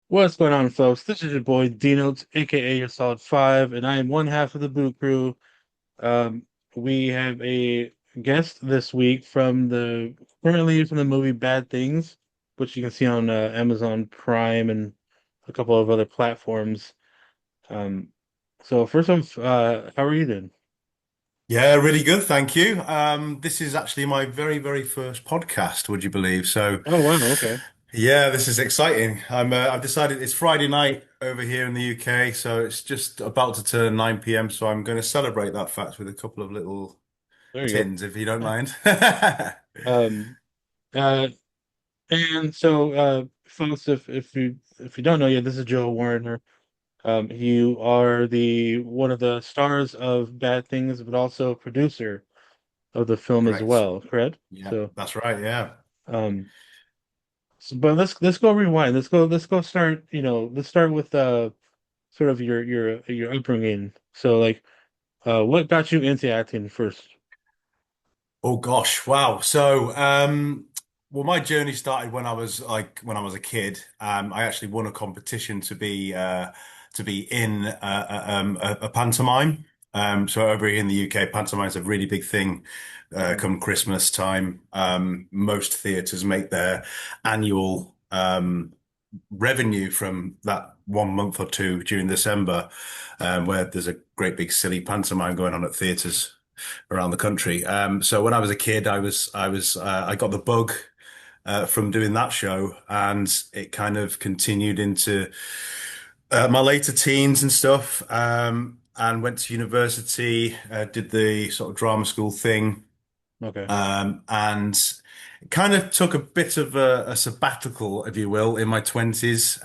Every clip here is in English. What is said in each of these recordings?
What's going on, folks? This is your boy Denotes, aka your Solid Five, and I am one half of the Boo Crew. Um, we have a guest this week currently from the movie Bad Things, which you can see on Amazon Prime and a couple of other platforms. Um, so first off, how are you doing? Yeah, really good, thank you. This is actually my very, very first podcast, would you believe? So, Oh wow, okay, yeah, this is exciting. I've decided it's Friday night over here in the UK, so it's just about to turn 9 p.m. So I'm going to celebrate that fact with a couple of little there you tins, if you don't go. mind. Um, uh, and so, folks, if you don't know yet, this is Joe Warriner. You are the one of the stars of Bad Things, but also producer of the film as Correct. well, correct? Yeah, So, that's right. Yeah. um, but let's go rewind. Let's go start. Let's start with sort of your upbringing. So, like, what got you into acting first? Oh gosh, wow. So, well, my journey started when I was a kid. I actually won a competition to be in a pantomime. So over here in the UK, pantomime is a really big thing. Mm. Come Christmas time, most theatres make their annual revenue from that 1 month or two during December, where there's a great big silly pantomime going on at theatres around the country. So when I was a kid, I got the bug from doing that show, and it kind of continued into my later teens and stuff. And went to university, did the sort of drama school thing, Okay. and kind of took a bit of a sabbatical, if you will, in my 20s.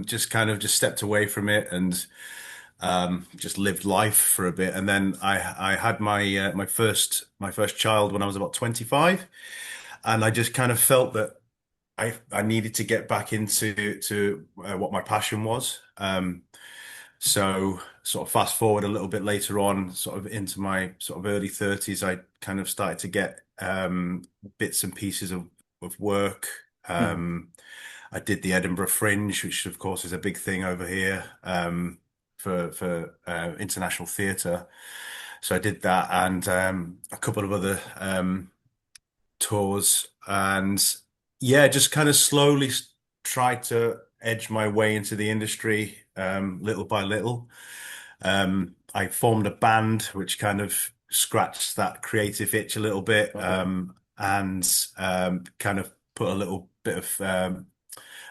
Just kind of just stepped away from it and just lived life for a bit, and then I had my first child when I was about 25, and I just kind of felt that I needed to get back into to what my passion was. So sort of fast forward a little bit later on, sort of into my sort of early 30s, I kind of started to get bits and pieces of work. Hmm. I did the Edinburgh Fringe, which of course is a big thing over here for international theatre. So I did that and a couple of other tours, and yeah, just kind of slowly tried to edge my way into the industry little by little. I formed a band which kind of scratched that creative itch a little bit, Okay. and kind of put a little bit of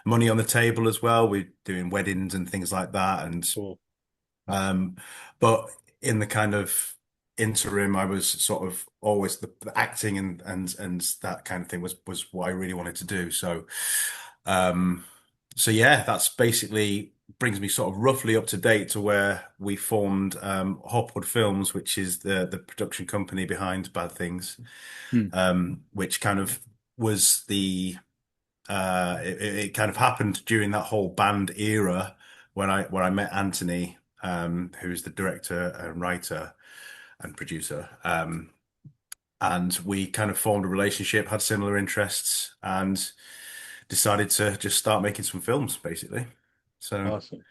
money on the table as well. We're doing weddings and things like that, and Cool. um, but in the kind of interim, I was sort of always the acting and that kind of thing was what I really wanted to do. Um, so yeah, that's basically brings me sort of roughly up to date to where we formed Hopwood Films, which is the production company behind Bad Things, Hmm. which kind of was it kind of happened during that whole band era when I met Anthony, who's the director and writer and producer. And we kind of formed a relationship, had similar interests, and decided to just start making some films, basically. So Awesome.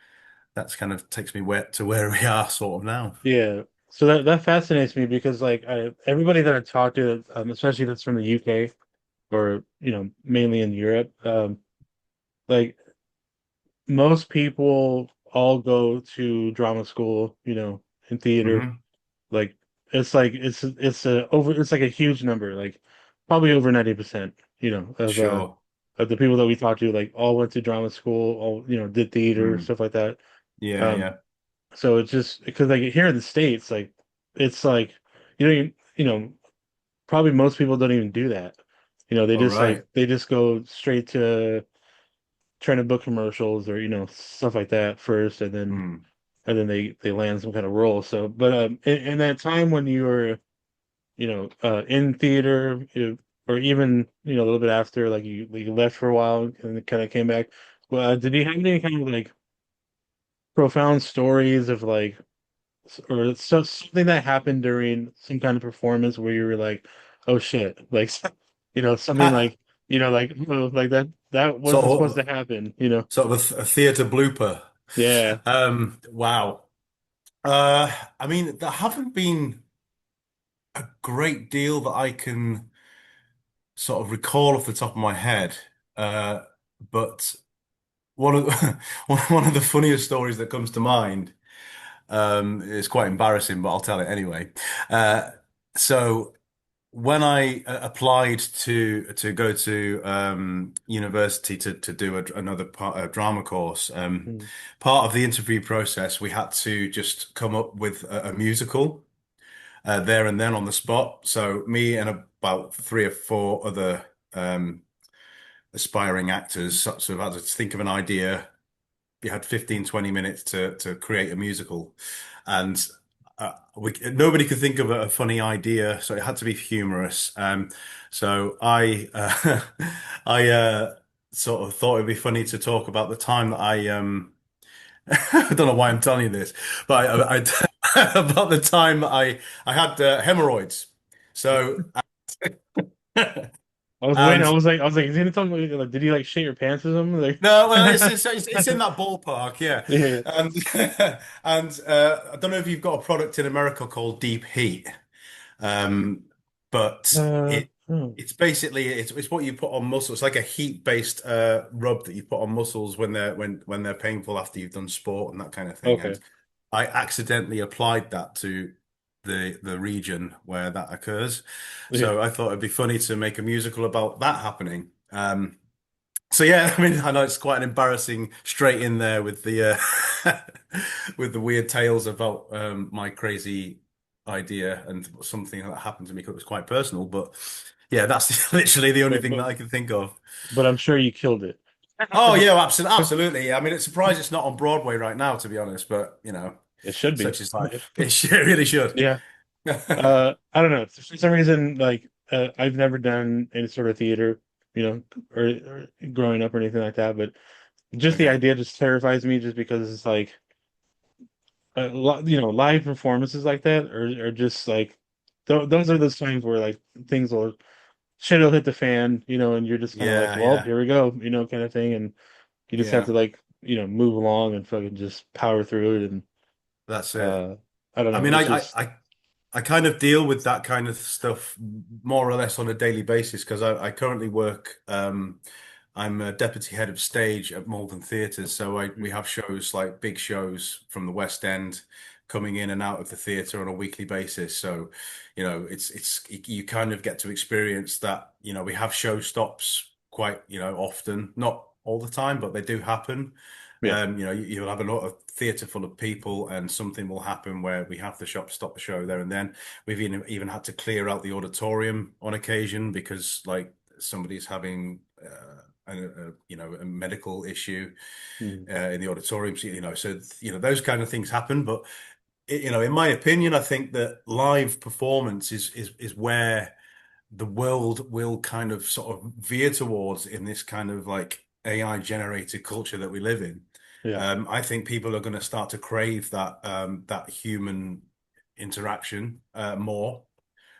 that's kind of takes me where to where we are sort of now. Yeah. So that fascinates me because like everybody that I talk to, especially that's from the UK or mainly in Europe, like most people all go to drama school, in theater. Hmm. Like it's like a huge number, like probably over 90%, Sure. of the people that we talk to, like all went to drama school, all did theater, Mm. stuff like that. Yeah, Um, yeah. so it's just because like here in the States, like it's like probably most people don't even do that. They All just right. they just go straight to trying to book commercials or stuff like that first, Mm. and then they land some kind of role. So, but in that time when you were in theater, or even a little bit after, like you left for a while and then kind of came back. Well, did you have any kind of like profound stories of like or something that happened during some kind of performance where you were like, oh shit, like something like like oh, like that wasn't supposed Sort to of, happen, you know. sort of a theatre blooper. Yeah. Wow. Uh, I mean, there haven't been a great deal that I can sort of recall off the top of my head. Uh, but one of one of the funniest stories that comes to mind, is quite embarrassing, but I'll tell it anyway. Uh, so when I applied to go to university to do another a drama course, Mm. part of the interview process, we had to just come up with a musical there and then on the spot. So me and about three or four other um, aspiring actors sort of had to think of an idea. You had 15, 20 minutes to create a musical, and nobody could think of a funny idea, so it had to be humorous. So I sort of thought it'd be funny to talk about the time that I don't know why I'm telling you this, but about the time that I had hemorrhoids. So I was waiting. and I was like, is he gonna talk about like, did he like shit your pants or something? Like, no, well, it's in that ballpark, yeah. yeah. And and I don't know if you've got a product in America called Deep Heat, um, but Oh, it's basically it's what you put on muscles. It's like a heat-based rub that you put on muscles when they're painful after you've done sport and that kind of thing. okay. And I accidentally applied that to the region where that occurs. Yeah. So I thought it'd be funny to make a musical about that happening. So yeah, I mean, I know it's quite an embarrassing straight in there with the with the weird tales about my crazy idea and something that happened to me because it was quite personal. But yeah, that's literally the only But thing that but I can think of. but I'm sure you killed it. Oh yeah, absolutely, absolutely. I mean, it's surprised it's not on Broadway right now, to be honest. But you know, It should be. such is life. It really should. Yeah. I don't know. For some reason, like I've never done any sort of theater, you know, or growing up or anything like that. But just the Okay. idea just terrifies me, just because it's like, you know, live performances like that are just like, those are those times where like things will shit will hit the fan, you know, and you're just kind of like, Yeah, well, yeah, here we go, you know, kind of thing, and you just have yeah. to like, you know, move along and fucking just power through it, and That's it. uh, I don't I know, mean, it's just I kind of deal with that kind of stuff more or less on a daily basis because I currently work. I'm a deputy head of stage at Malden Theatres, so we have shows like big shows from the West End coming in and out of the theatre on a weekly basis. So, you know, it's you kind of get to experience that. You know, we have show stops quite, you know, often, not all the time, but they do happen. yeah. You know, you'll have a lot of theatre full of people, and something will happen where we have to stop the show there and then. We've even had to clear out the auditorium on occasion because, like, somebody's having you know, a medical issue Mhm. in the auditorium. So, you know, those kind of things happen. But you know, in my opinion, I think that live performance is where the world will kind of sort of veer towards in this kind of like AI generated culture that we live in. Yeah. I think people are going to start to crave that human interaction more.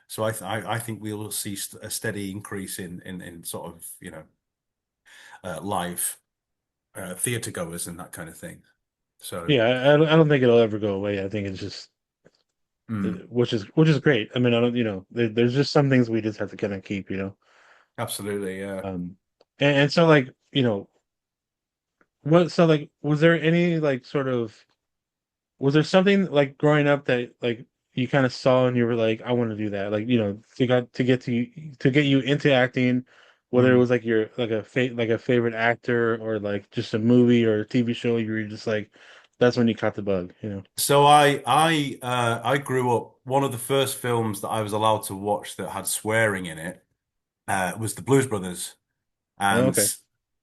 So I think we will see a steady increase in sort of, you know, live theater goers and that kind of thing. So Yeah, I don't think it'll ever go away. I think it's just, mm, which is great. I mean, I don't, you know, there's just some things we just have to kind of keep, you know. absolutely, yeah. Um, and so like, you know, what so like, was there any like sort of, was there something like growing up that like you kind of saw and you were like, I want to do that, like, you know, to get you into acting, whether it Mm. was like your like like a favorite actor or like just a movie or a TV show, you were just like, that's when you caught the bug, you know. So I grew up. One of the first films that I was allowed to watch that had swearing in it was The Blues Brothers, Oh, and okay.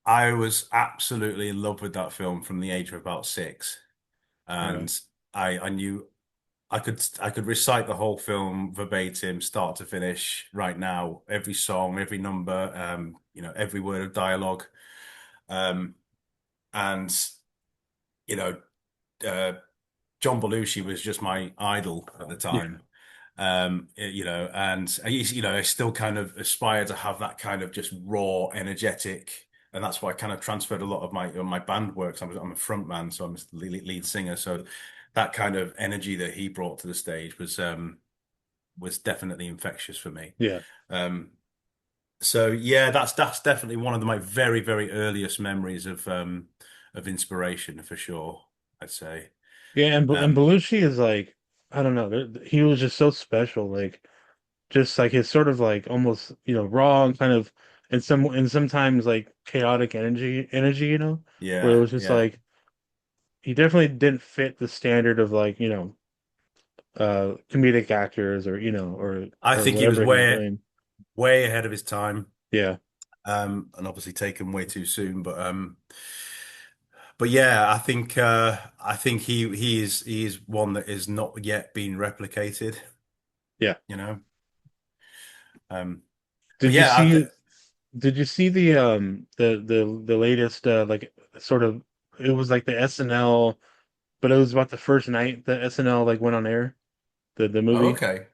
I was absolutely in love with that film from the age of about six. All right. And I knew I could recite the whole film verbatim, start to finish, right now, every song, every number, you know, every word of dialogue, um, and you know, uh, John Belushi was just my idol at the Yeah. time. You know, and you know, I still kind of aspire to have that kind of just raw, energetic. and that's why I kind of transferred a lot of my band work. So I'm a front man, so I'm a lead singer. So that kind of energy that he brought to the stage was definitely infectious for me. Yeah. Um, so yeah, that's definitely one of my very earliest memories of inspiration for sure, I'd say. Yeah, and Um, Belushi is like, I don't know, he was just so special, like just like his sort of like almost, raw and kind of and sometimes like chaotic energy, where it yeah, was just yeah. like he definitely didn't fit the standard of like, comedic actors or, I or think he was whatever he's doing. way ahead of his time. Yeah. And obviously taken way too soon. But yeah, I think he is one that is not yet been replicated, Yeah. you know. Um, but Did you yeah, see did you see the latest like sort of it was like the SNL, but it was about the first night that SNL like went on air, the oh, movie. okay,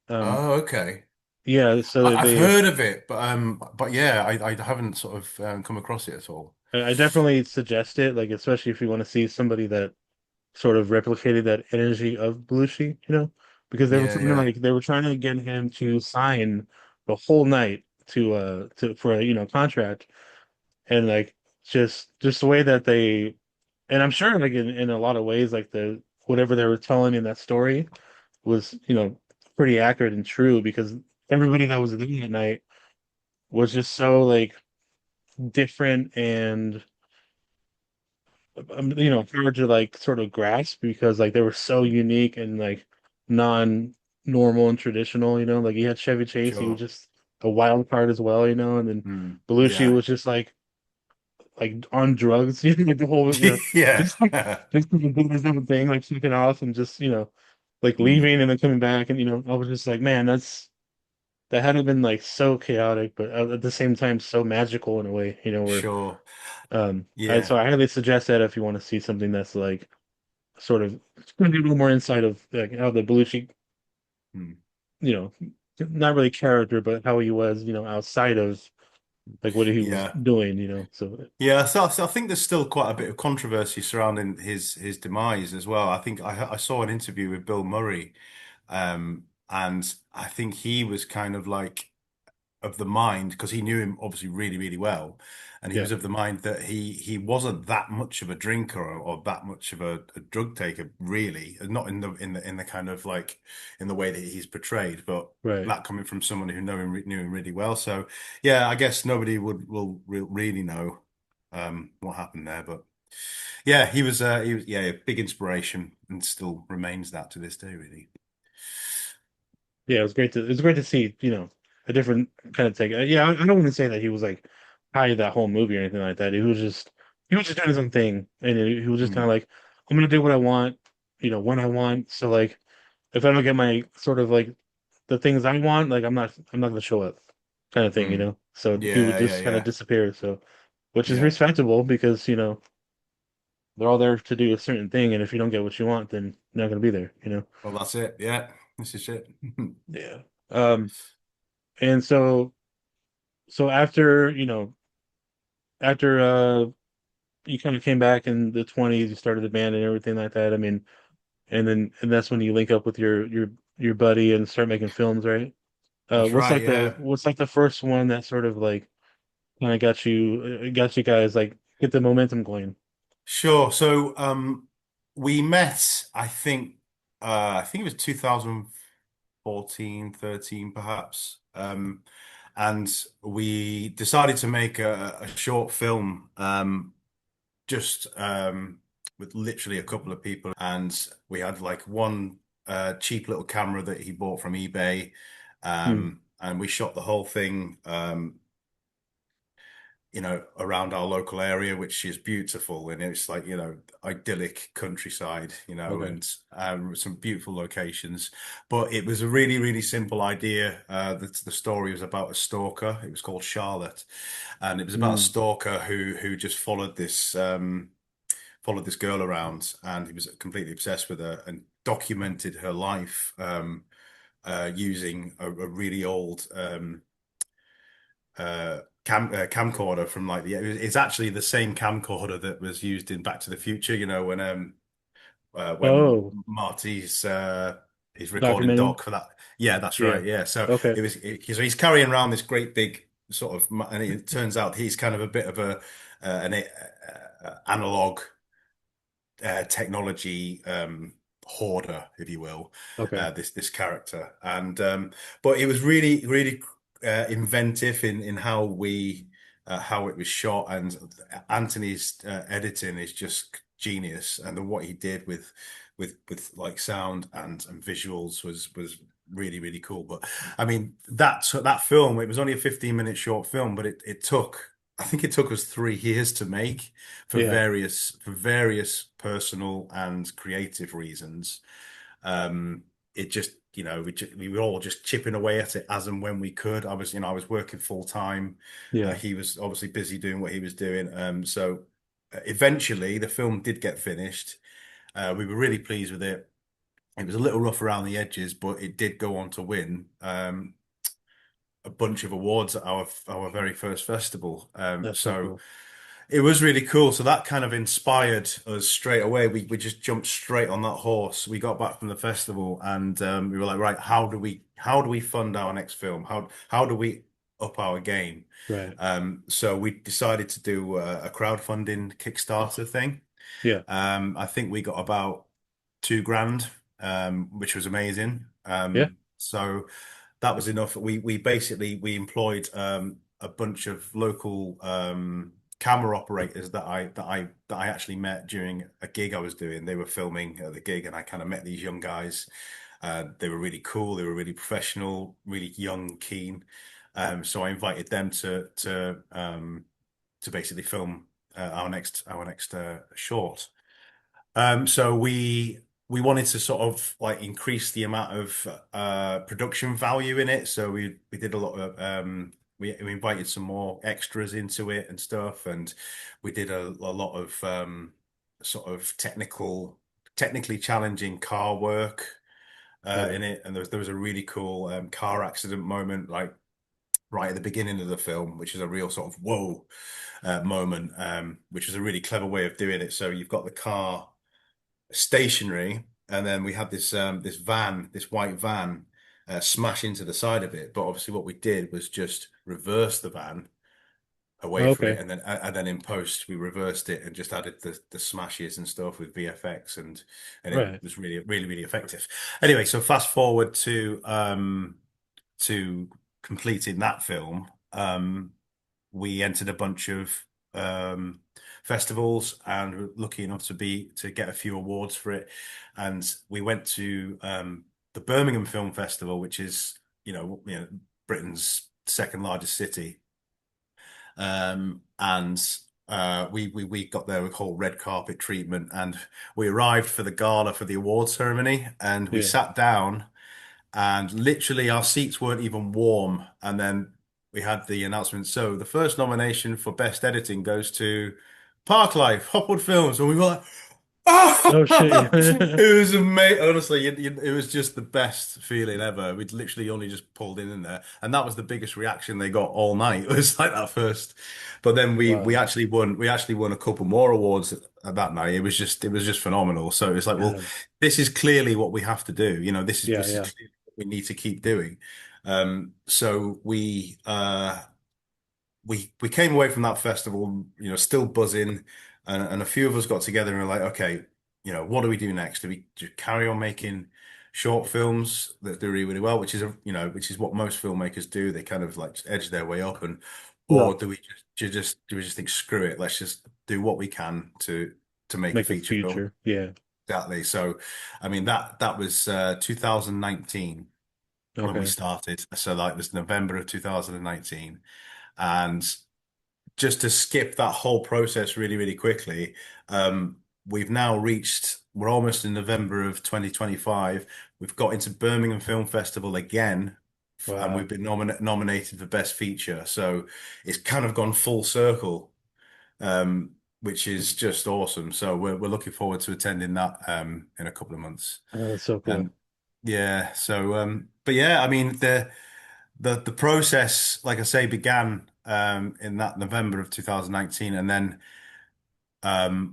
Um oh, okay. yeah, so I've they heard of it, but yeah, I haven't sort of come across it at all. I definitely suggest it, like especially if you want to see somebody that sort of replicated that energy of Belushi, because Yeah, yeah, they were trying to get him to sign the whole night to for a contract, and like just the way that they, and I'm sure like in a lot of ways like the whatever they were telling in that story was pretty accurate and true, because everybody that was there at night was just so like different and hard to like sort of grasp, because like they were so unique and like non-normal and traditional, like you had Chevy Chase, he was sure. just a wild card as well, and then Mm, Belushi yeah, was just like on drugs, like the whole, yeah. just like just doing his own thing, like flipping off and just, like Mm, leaving and then coming back, and I was just like, man, that had to been like so chaotic, but at the same time so magical in a way, where sure. so Yeah. I highly suggest that if you want to see something that's like sort of give you a little more insight of like how the Belushi, Mm, you know, not really character, but how he was, outside of like what he was yeah. doing, So Yeah, so I think there's still quite a bit of controversy surrounding his demise as well. I think I saw an interview with Bill Murray, and I think he was kind of like of the mind because he knew him obviously really well, and he yeah, was of the mind that he wasn't that much of a drinker or that much of a drug taker really, not in the kind of like in the way that he's portrayed, but right. that coming from someone who knew him really well. So yeah, I guess nobody really know what happened there, but yeah, he was yeah a big inspiration and still remains that to this day really. Yeah, it was great to see, a different kind of take. Yeah, I don't want to say that he was like high that whole movie or anything like that. He was just doing his own thing, and he was just kind of Mm, like, I'm gonna do what I want, when I want. So like, if I don't get my sort of like the things I want, like I'm not gonna show up, kind of thing, mm. So he would Yeah, just kind of yeah, disappear. So, which is yeah. respectable, because they're all there to do a certain thing, and if you don't get what you want, then you're not gonna be there. Well, that's it. Yeah, this is it. Yeah. And so after you kind of came back in the 20s, you started the band and everything like that. I mean, and that's when you link up with your buddy and start making films, right? That's right. Yeah. What's like the first one that sort of like kind of got you guys like get the momentum going? Sure. So, we met, I think it was 2014, 13, perhaps. And we decided to make a short film, just, with literally a couple of people. And we had like one, cheap little camera that he bought from eBay. Hmm. And we shot the whole thing, around our local area, which is beautiful. And it's like, idyllic countryside, Okay. and some beautiful locations. But it was a really simple idea. The story was about a stalker. It was called Charlotte. And it was about a Hmm. stalker who just followed this girl around, and he was completely obsessed with her and documented her life, using a really old camcorder from like it's actually the same camcorder that was used in Back to the Future, when Oh, Marty's he's recording documenting. Doc for that. Yeah, that's Yeah. right. Yeah, so Okay. so he's carrying around this great big and it turns out he's kind of a bit of an analog technology hoarder, if you will, Okay. this character. And but it was really inventive in how it was shot, and Anthony's editing is just genius, and then what he did with like sound and visuals was really cool. But I mean that film, it was only a 15-minute short film, but it took, I think it took us 3 years to make Yeah. for various personal and creative reasons. It just, we were all just chipping away at it as and when we could. I was working full time. Yeah. He was obviously busy doing what he was doing. So eventually the film did get finished. We were really pleased with it. It was a little rough around the edges, but it did go on to win a bunch of awards at our very first festival. That's so So cool. it was really cool. So that kind of inspired us straight away. We just jumped straight on that horse. We got back from the festival, and we were like, right, how do we fund our next film? How do we up our game? Right. So we decided to do a crowdfunding Kickstarter thing. Yeah. I think we got about 2 grand, which was amazing. Yeah. So that was enough. We basically we employed a bunch of local camera operators that I actually met during a gig I was doing. They were filming at the gig, and I kind of met these young guys. They were really cool. They were really professional, really young, keen. So I invited them to basically film our next short. So we wanted to sort of like increase the amount of production value in it. So we did a lot of we invited some more extras into it and stuff, and we did a lot of sort of technically challenging car work Right. in it. And there was a really cool car accident moment, like right at the beginning of the film, which is a real sort of whoa moment, which was a really clever way of doing it. So you've got the car stationary, and then we had this white van, smash into the side of it. But obviously, what we did was just reverse the van away from it, Okay. and then in post we reversed it and just added the smashes and stuff with VFX, and it Right. was really effective. Anyway, so fast forward to completing that film. We entered a bunch of um, festivals and were lucky enough to get a few awards for it. And we went to the Birmingham Film Festival, which is Britain's second largest city. And we got there with whole red carpet treatment, and we arrived for the gala for the award ceremony, and we Yeah. sat down, and literally our seats weren't even warm. And then we had the announcement. So the first nomination for best editing goes to Parklife, Hopwood Films, and we were like, Oh shit. it was amazing. Honestly, it was just the best feeling ever. We'd literally only just pulled in there, and that was the biggest reaction they got all night. It was like that first, but then we Wow. actually won. We actually won a couple more awards that night. It was just phenomenal. So it's like, well, Um, this is clearly what we have to do. This is yeah. this is Yeah. clearly what we need to keep doing. So we came away from that festival, still buzzing, and a few of us got together and were like, okay, what do we do next? Do we just carry on making short films that do really well, which is what most filmmakers do? They kind of like just edge their way up, Yeah. or do we just think, screw it, let's just do what we can to make a Make a feature film? feature. Yeah. Exactly. So, I mean that was 2019 when we Okay. started. So like it was November of 2019. And just to skip that whole process really quickly, we're almost in November of 2025. We've got into Birmingham Film Festival again, and we've Wow. been nominated for Best Feature. So it's kind of gone full circle, which is just awesome. So we're looking forward to attending that in a couple of months. That's so And cool. yeah, so but yeah, I mean, the process, like I say, began in that November of 2019, and then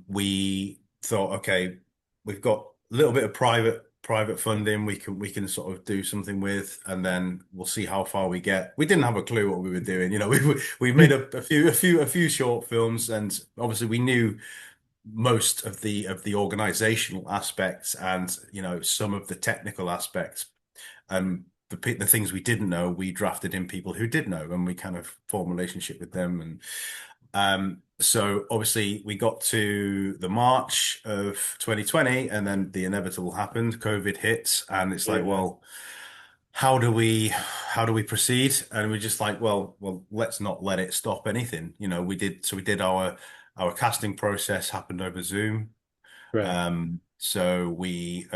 we thought, okay, we've got a little bit of private funding we can sort of do something with, and then we'll see how far we get. We didn't have a clue what we were doing. We made a few short films, and obviously we knew most of the organizational aspects and some of the technical aspects. The things we didn't know, we drafted in people who did know, and we kind of formed a relationship with them. And so obviously we got to the March of 2020, and then the inevitable happened. COVID hit, and it's like, Yeah, well, how do we proceed? And we're just like, well, let's not let it stop anything. We did our casting process happened over Zoom. right. So we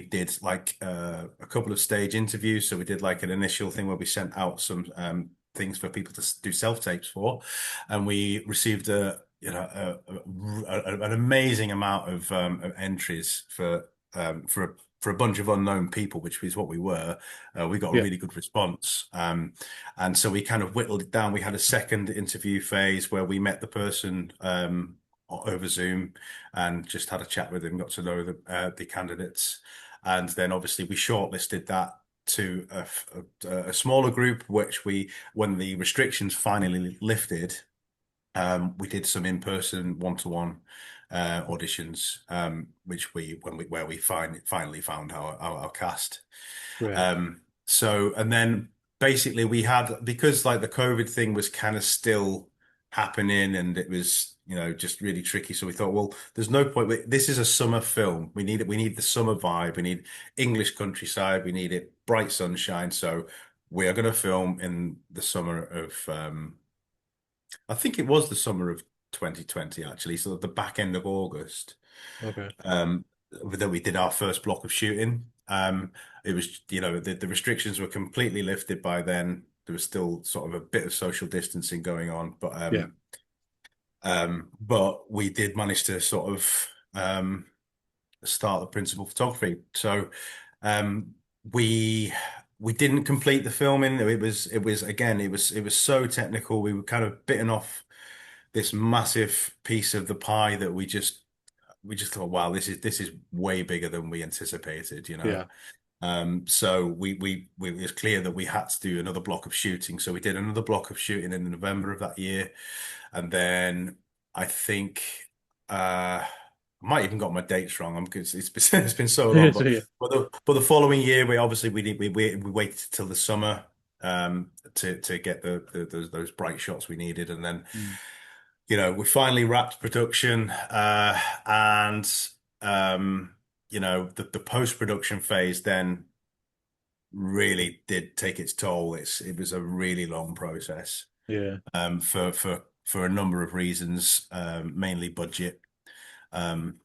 did like a couple of stage interviews. So we did like an initial thing where we sent out some things for people to do self-tapes for, and we received an amazing amount of entries for a bunch of unknown people, which is what we were. We got a Yeah, really good response. And so we kind of whittled it down. We had a second interview phase where we met the person over Zoom and just had a chat with him, got to know the candidates, and then obviously we shortlisted that to a smaller group, which when the restrictions finally lifted, we did some in-person one-to-one auditions, which where we finally found our cast. right. And then basically we had, because like the COVID thing was kind of still happening and it was, just really tricky. So we thought, well, there's no point. This is a summer film. We need it. We need the summer vibe. We need English countryside. We need it bright sunshine. So we are going to film in the summer of, I think it was the summer of 2020, actually. So at the back end of August Okay. um, that we did our first block of shooting. It was, the restrictions were completely lifted by then. There was still sort of a bit of social distancing going on, Yeah. but we did manage to sort of start the principal photography. So um, we we didn't complete the filming. It was again it was so technical. We were kind of bitten off this massive piece of the pie that we just thought, wow, this is way bigger than we anticipated. Yeah. So we it was clear that we had to do another block of shooting. So we did another block of shooting in November of that year, and then I think I might even got my dates wrong. It's been so long, So but yeah. the following year we obviously we waited till the summer to get those bright shots we needed, and then Mm. we finally wrapped production, and the post-production phase then really did take its toll. It was a really long process, Yeah. for a number of reasons, mainly budget, um,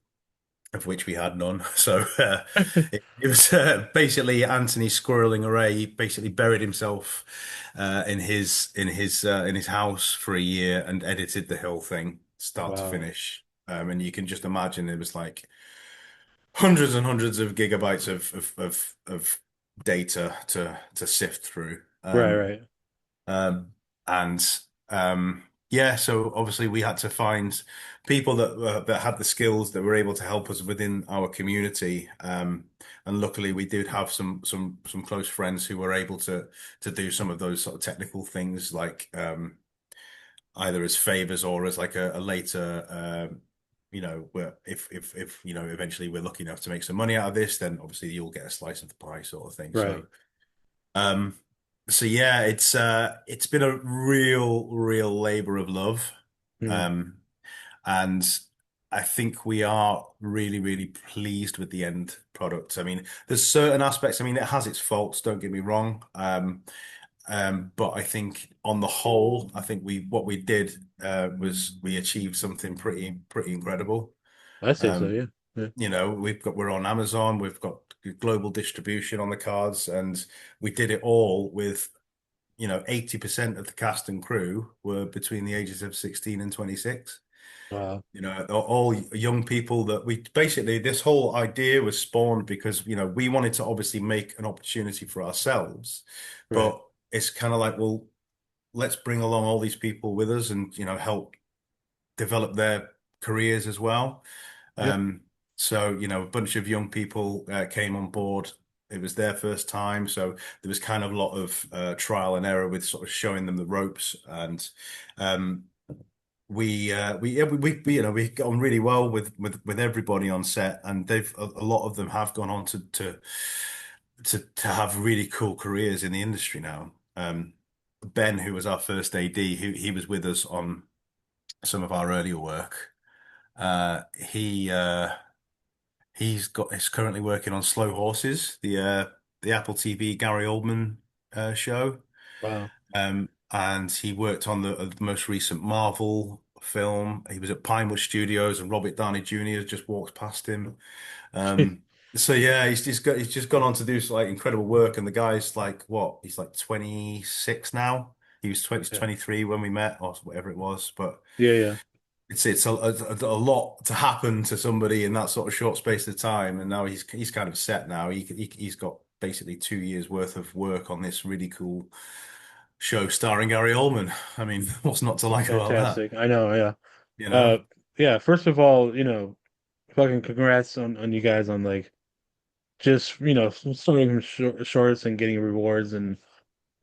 of which we had none. So it was basically Anthony squirreling away. He basically buried himself in his house for a year and edited the whole thing, start to Wow. finish. And you can just imagine it was like hundreds and hundreds of gigabytes of data to sift through. Right, right. Um, and yeah, so obviously we had to find people that had the skills that were able to help us within our community. And luckily we did have some close friends who were able to do some of those sort of technical things, like either as favors or as like a later where if eventually we're lucky enough to make some money out of this, then obviously you'll get a slice of the pie, sort of thing. Right. Um so yeah, it's been a real labor of love. Mm. Um and I think we are really pleased with the end product. I mean, there's certain aspects, I mean, it has its faults, don't get me wrong. But I think on the whole, I think what we did was we achieved something pretty incredible. I say so, Um, yeah. Yeah. we're on Amazon, we've got global distribution on the cards, and we did it all with 80% of the cast and crew were between the ages of 16 and 26. Wow. All young people that we basically, this whole idea was spawned because we wanted to obviously make an opportunity for ourselves, Right. but it's kind of like, well, let's bring along all these people with us and, help develop their careers as well. Yep. Um, so, a bunch of young people came on board. It was their first time, so there was kind of a lot of trial and error with sort of showing them the ropes. And um, yeah, we got on really well with everybody on set, and a lot of them have gone on to have really cool careers in the industry now. Ben, who was our first AD, he was with us on some of our earlier work. Uh, he he's currently working on Slow Horses, the Apple TV Gary Oldman show. Wow. And he worked on the most recent Marvel film. He was at Pinewood Studios, and Robert Downey Jr. just walks past him. Um, so yeah, he's just gone on to do like incredible work. And the guy's like, what? He's like 26 now. He was 20, Yeah. 23 when we met, or whatever it was. But Yeah. Yeah. it's a lot to happen to somebody in that sort of short space of time. And now he's kind of set now. He's got basically 2 years worth of work on this really cool show starring Gary Oldman. I mean, what's not to like about that? Fantastic. I know. Yeah. You know? Uh, yeah. First of all, fucking congrats on you guys on like just starting from shorts and getting rewards and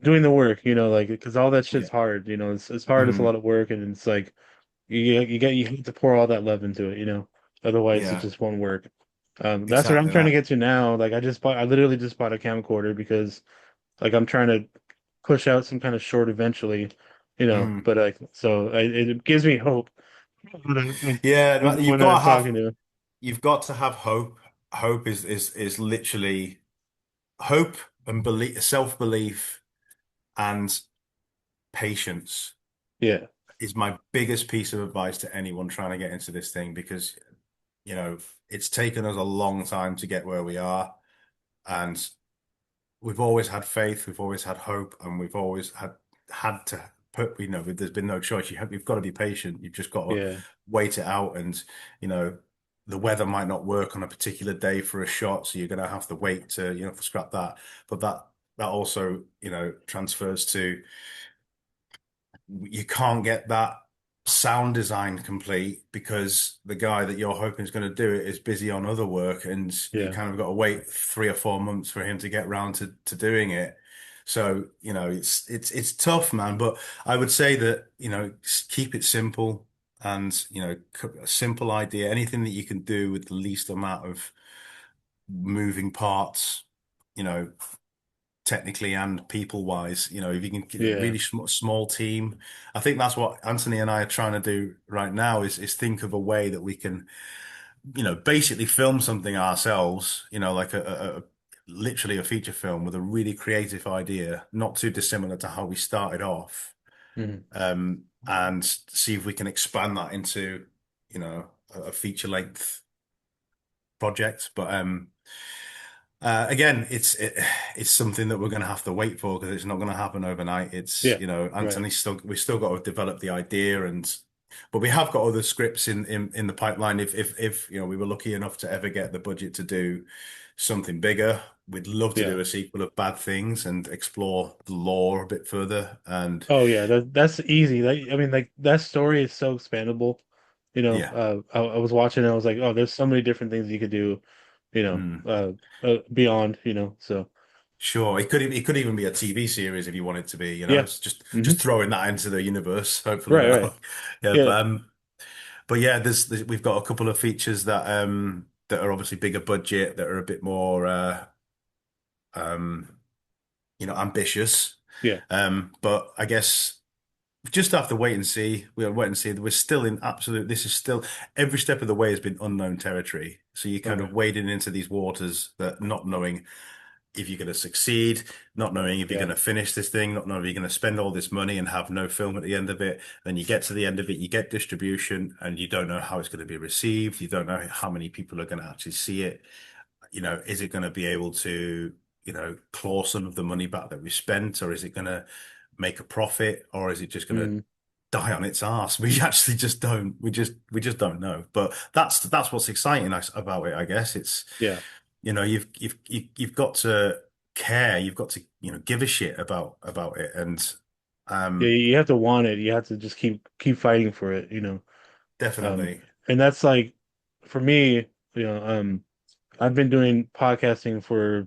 doing the work. Like because all that shit's Yeah. hard. It's hard. It's a Mm, lot of work, and it's like you have to pour all that love into it. Otherwise it yeah, just won't work. That's what I'm exactly trying to that. get to now. Like I literally just bought a camcorder because like I'm trying to push out some kind of short eventually. Mm. But like it gives me hope. Yeah, When I'm talking to. you've got to have hope. Hope is literally hope and belief, self-belief and patience Yeah. is my biggest piece of advice to anyone trying to get into this thing because, it's taken us a long time to get where we are. And we've always had faith, we've always had hope, and we've always had to put, there's been no choice. You've got to be patient. You've just got to Yeah. wait it out. And, you know, the weather might not work on a particular day for a shot, so you're going to have to wait to scrap that. But that also, transfers to you can't get that sound design complete because the guy that you're hoping is going to do it is busy on other work, and you Yeah. kind of got to wait 3 or 4 months for him to get round to doing it. So, it's tough, man. But I would say that, keep it simple and, a simple idea, anything that you can do with the least amount of moving parts, you know, technically and people wise. If you can get a Yeah. really small team, I think that's what Anthony and I are trying to do right now is think of a way that we can, basically film something ourselves, like literally a feature film with a really creative idea, not too dissimilar to how we started off, Mhm. and see if we can expand that into, a feature length project. But again, it's something that we're going to have to wait for because it's not going to happen overnight. It's, Yeah. Right. we've still got to develop the idea, but we have got other scripts in the pipeline. If we were lucky enough to ever get the budget to do something bigger, we'd love to Yeah. do a sequel of Bad Things and explore the lore a bit further. And Oh yeah, that's easy. I mean, like that story is so expandable. yeah. I was watching and I was like, oh, there's so many different things you could do, Hmm. beyond, so Sure, it could even be a TV series if you want it to be, yeah. It's just Hmm. throwing that into the universe. Hopefully Right, right. that, yeah. Yeah, But yeah, we've got a couple of features that are obviously bigger budget, that are a bit more um ambitious. yeah. But I guess we just have to wait and see. We'll wait and see. We're still in absolute. This is still every step of the way has been unknown territory. So you're kind Okay. of wading into these waters that not knowing if you're going to succeed, not knowing if you're going Yeah. to finish this thing, not knowing if you're going to spend all this money and have no film at the end of it. Then you get to the end of it, you get distribution, and you don't know how it's going to be received. You don't know how many people are going to actually see it. Is it going to be able to, claw some of the money back that we spent, or is it going to make a profit, or is it just going to Mm, die on its ass? We actually just don't. We just don't know. But that's what's exciting about it, I guess. It's yeah. you've got to. care. You've got to, give a shit about it. And Yeah, um, you have to want it. You have to just keep fighting for it, you know. Um, definitely. and that's like for me, you know, I've been doing podcasting for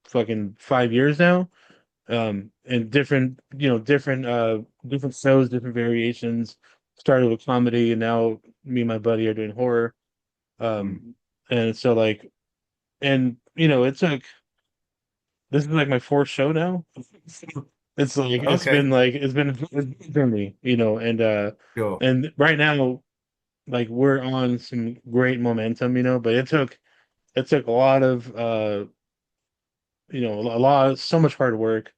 fucking 5 years now. And different, different shows, different variations. Started with comedy, and now me and my buddy are doing horror. Mm. And so like, and it's like this is like my fourth show now. It's like Okay. it's been for me, Sure. and right now like we're on some great momentum, but it took a lot of so much hard work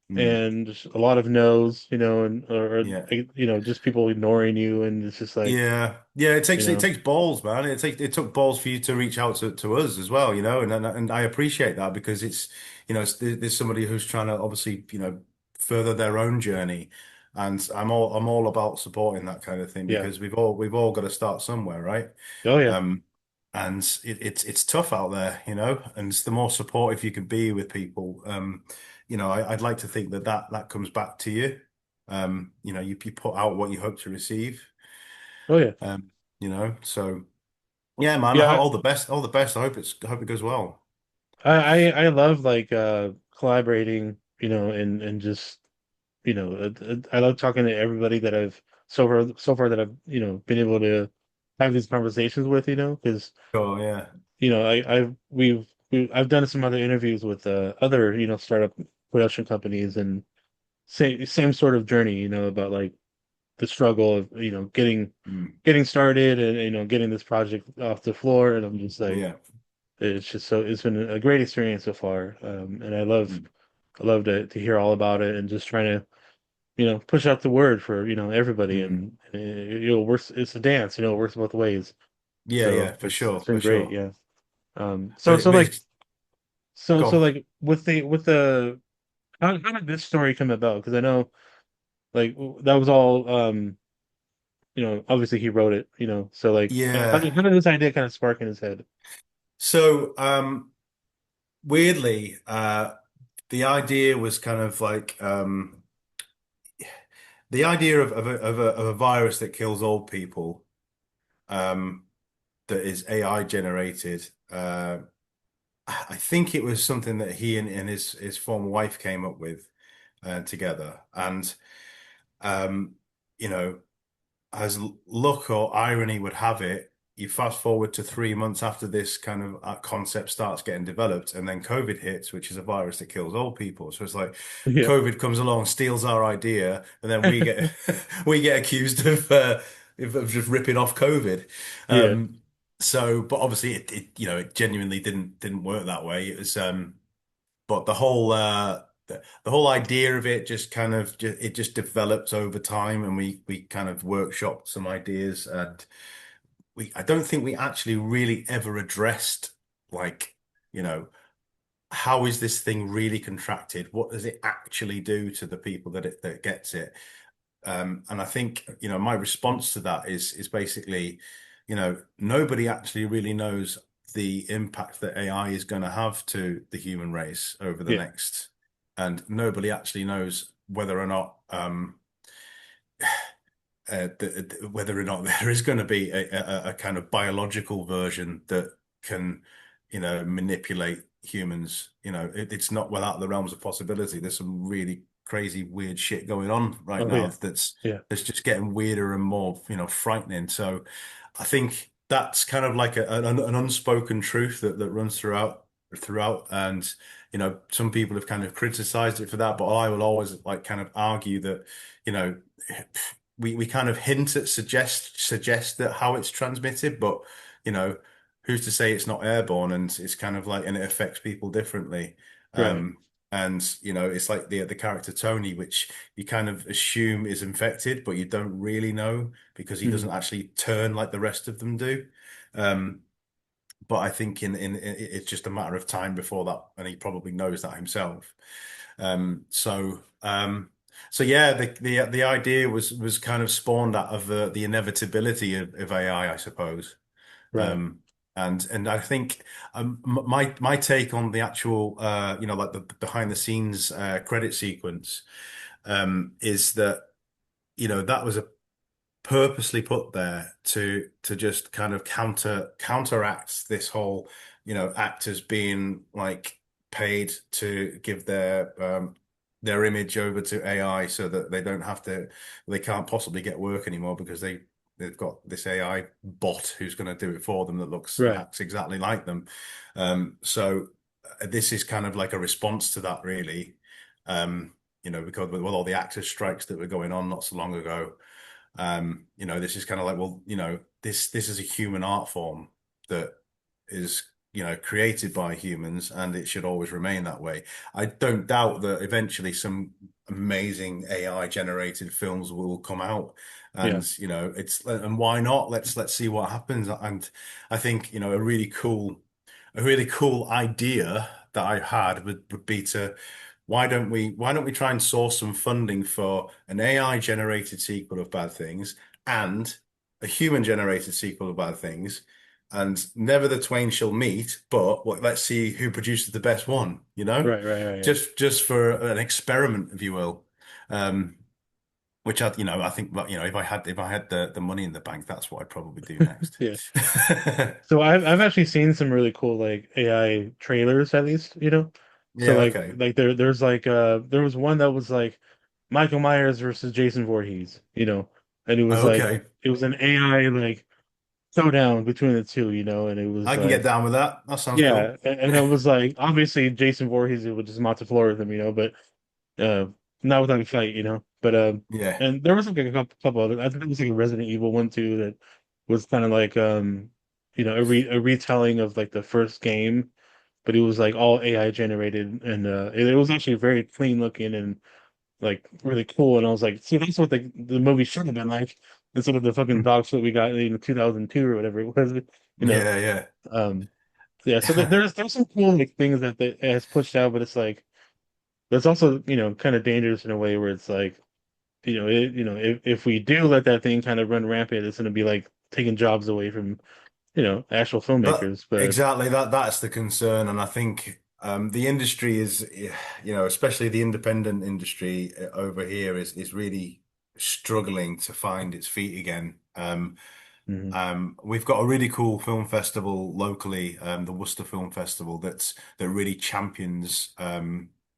Mm. and just a lot of no's, and or Yeah. just people ignoring you, and it's just like, Yeah, yeah. It you takes it know, takes balls, man. It took balls for you to reach out to us as well, and I appreciate that because there's somebody who's trying to obviously further their own journey, and I'm all about supporting that kind of thing yeah, because we've all got to start somewhere, right? oh yeah, Um, and it's tough out there, and the more supportive you can be with people, I'd like to think that comes back to you. You put out what you hope to receive. oh yeah, Um, so yeah, man, yeah. all the best, all the best. I hope it goes well. I love like collaborating, and just I love talking to everybody that I've so far that I've been able to have these conversations with, because Oh yeah. I've done some other interviews with other startup production companies, and same sort of journey, about like the struggle of Mm. getting started, and getting this project off the floor, and I'm just like, Yeah. it's been a great experience so far, and Mm. I love to hear all about it, and just trying to push out the word for everybody, Mm. and it's a dance, it works both ways. Yeah, So yeah, for it's sure, been for great, sure. yeah. So But so it like makes so go so on. like with the how did this story come about? Because I know like that was all obviously he wrote it, so like Yeah. how did this idea kind of spark in his head? So weirdly, the idea was kind of like the idea of a virus that kills old people, um, that is AI generated. I think it was something that he and his former wife came up with together. And um, you know, as luck or irony would have it, you fast forward to 3 months after this kind of concept starts getting developed, and then COVID hits, which is a virus that kills old people. So it's like Yeah, COVID comes along, steals our idea, and then we get we get accused of just ripping off COVID. yeah, Um, but obviously it genuinely didn't work that way. It was but the whole idea of it just developed over time, and we kind of workshopped some ideas, and we I don't think we actually really ever addressed like you know how is this thing really contracted? What does it actually do to the people that gets it? And I think, my response to that is basically, nobody actually really knows the impact that AI is going to have to the human race over the yeah, next, and nobody actually knows whether or not whether or not there is going to be a kind of biological version that can, manipulate humans. It's not without the realms of possibility. There's some really crazy, weird shit going on right oh now yeah, that's yeah, just getting weirder and more, frightening. So I think that's kind of like an unspoken truth that runs throughout. And, some people have kind of criticized it for that, but I will always like kind of argue that, you know, we kind of hint at suggest that how it's transmitted, but you know, who's to say it's not airborne, and it's kind of like, and it affects people differently. right, Um, and it's like the character Tony, which you kind of assume is infected, but you don't really know because he mhm, doesn't actually turn like the rest of them do. Um, but I think it's just a matter of time before that, and he probably knows that himself. Um, so um, so yeah, the idea was kind of spawned out of the inevitability of AI, I suppose. right. And I think my take on the actual like the behind the scenes credit sequence is that that was a purposely put there to just kind of counteract this whole, actors being like paid to give their image over to AI so that they can't possibly get work anymore because they've got this AI bot who's going to do it for them that Right. acts exactly like them. So this is kind of like a response to that, really. Because with all the actors strikes that were going on not so long ago, this is kind of like, well, this is a human art form that is, created by humans, and it should always remain that way. I don't doubt that eventually some amazing AI generated films will come out, Yeah. and and why not? Let's see what happens. And I think, a really cool idea that I had would be to why don't we try and source some funding for an AI generated sequel of Bad Things and a human generated sequel of Bad Things, and never the twain shall meet, but let's see who produces the best one, Right. Right. Right. Yeah. just for an experiment, if you will. Um, which I think, well, if I had the money in the bank, that's what I'd probably do next. Yeah. So I've actually seen some really cool like AI trailers at least, you know. So Yeah, okay. there's like there was one that was like Michael Myers versus Jason Voorhees, you know, and it was like Okay. it was an AI like showdown between the two, you know, and it was I can get like down with that. That sounds yeah, cool. and it was like obviously Jason Voorhees it would just mop the floor with him, you know, but uh not without a fight, you know. But Yeah. and there was like a couple other I think it was like a Resident Evil one too that was kind of like you know a retelling of like the first game, but it was like all AI generated and it was actually very clean looking and like really cool. And I was like, see, that's what the movie should have been like instead of the fucking dog shit we got in 2002 or whatever it was, you know. Yeah, Um, yeah, so yeah. there's some cool like things that it has pushed out, but it's like that's also you know kind of dangerous in a way where it's like you know if we do let that thing kind of run rampant, it's going to be like taking jobs away from you know actual But filmmakers. But exactly that's the concern, and I think the industry is, especially the independent industry over here is really struggling to find its feet again. mhm. We've got a really cool film festival locally, the Worcester Film Festival, that really champions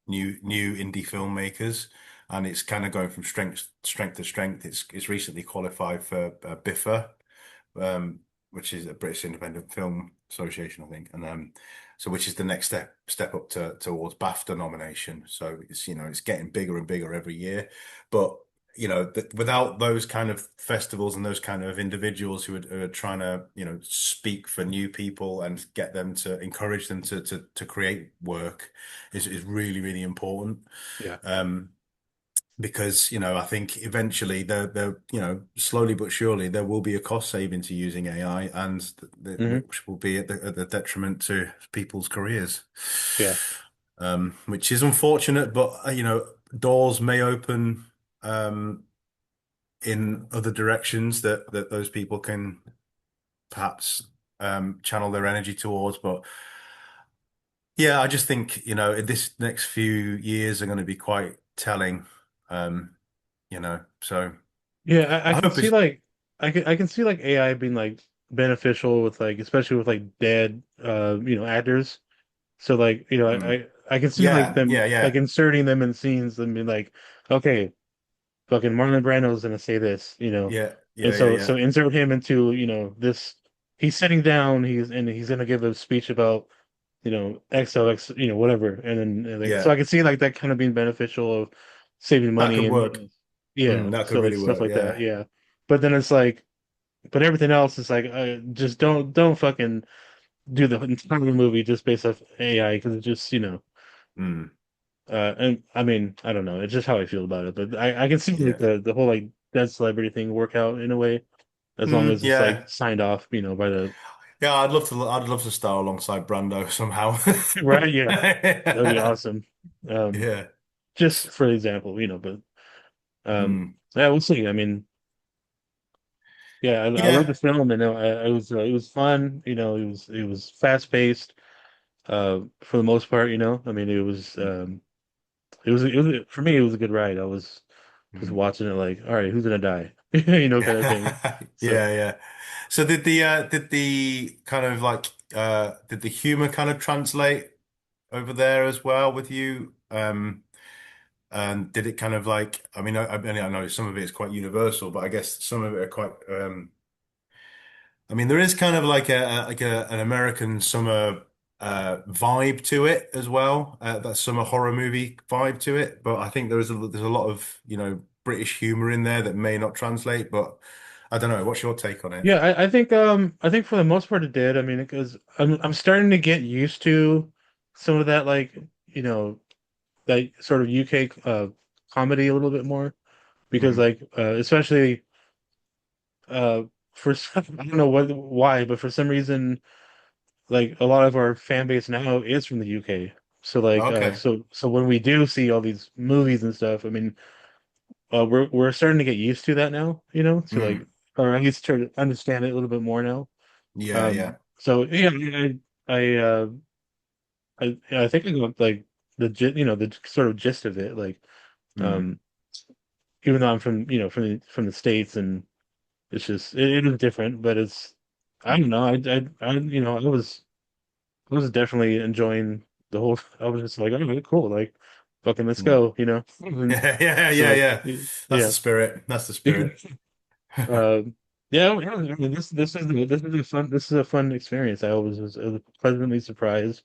new indie filmmakers, and it's kind of going from strength to strength. It's recently qualified for BIFA, um, which is a British Independent Film Association, I think, and so which is the next step up towards BAFTA nomination. So it's getting bigger and bigger every year, but without those kind of festivals and those kind of individuals who are trying to speak for new people and get them to encourage them to create work is really really important. Yeah. Um, because I think eventually there slowly but surely there will be a cost saving to using AI, and Hmm. which will be at the detriment to people's careers, Yeah. which is unfortunate, but doors may open um, in other directions that those people can perhaps channel their energy towards. But yeah, I just think this next few years are going to be quite telling. Um, so Yeah, I I can hope see it's. like I can see like AI being like beneficial with like especially with like dead you know actors. So like you know Mm. I can see like Yeah, them yeah, like yeah, inserting them in scenes and being like okay fucking Marlon Brando's gonna say this you know yeah, and yeah, yeah, yeah, so insert him into you know this he's sitting down he's gonna give a speech about you know XOX you know whatever and like so yeah. I can see like that kind of being beneficial of saving That money could and work. yeah That so could like really stuff work. like that Yeah. yeah but then it's like but everything else is like just don't fucking do the entire movie just based off AI because it just you know Mm, and I mean I don't know it's just how I feel about it but I can see like yeah. the whole like dead celebrity thing work out in a way as long as it's like Yeah. signed off you know by the Yeah, I'd love to star alongside Brando somehow. right yeah that'd be awesome um Yeah. just for example you know but Mm. yeah we'll see I mean Yeah, I love the Yeah. film, and it was fun. You know, it was fast paced. For the most part, you know, I mean, it was for me. It was a good ride. I was just Mm. watching it like, all right, who's gonna die? You know, kind of thing. Yeah, So yeah. So did the kind of like did the humor kind of translate over there as well with you? And did it kind of like I know some of it is quite universal, but I guess some of it are quite I mean there is kind of like a an American summer vibe to it as well, that summer horror movie vibe to it. But I think there's a lot of, you know, British humor in there that may not translate, but I don't know. What's your take on it? yeah, I think for the most part it did. I mean, because I'm starting to get used to some of that, like, you know, that sort of UK comedy a little bit more, because Mm. like especially uh for I don't know why, but for some reason, like a lot of our fan base now is from the UK. So like Okay. so when we do see all these movies and stuff, I mean, we're starting to get used to that now, you know, to like, Mm. or at least try to understand it a little bit more now. Yeah, yeah. So yeah, I think I got like you know, the sort of gist of it, like Mm. um even though I'm from, you know, from the States, and it's just it is different, but it's I don't know, you know, I was definitely enjoying the whole. I was just like, oh, cool, like, fucking, let's Mm. go, you know. And so like, Yeah. That's the yeah, spirit. That's the spirit. uh, yeah. I mean, this is a fun experience. I was pleasantly surprised,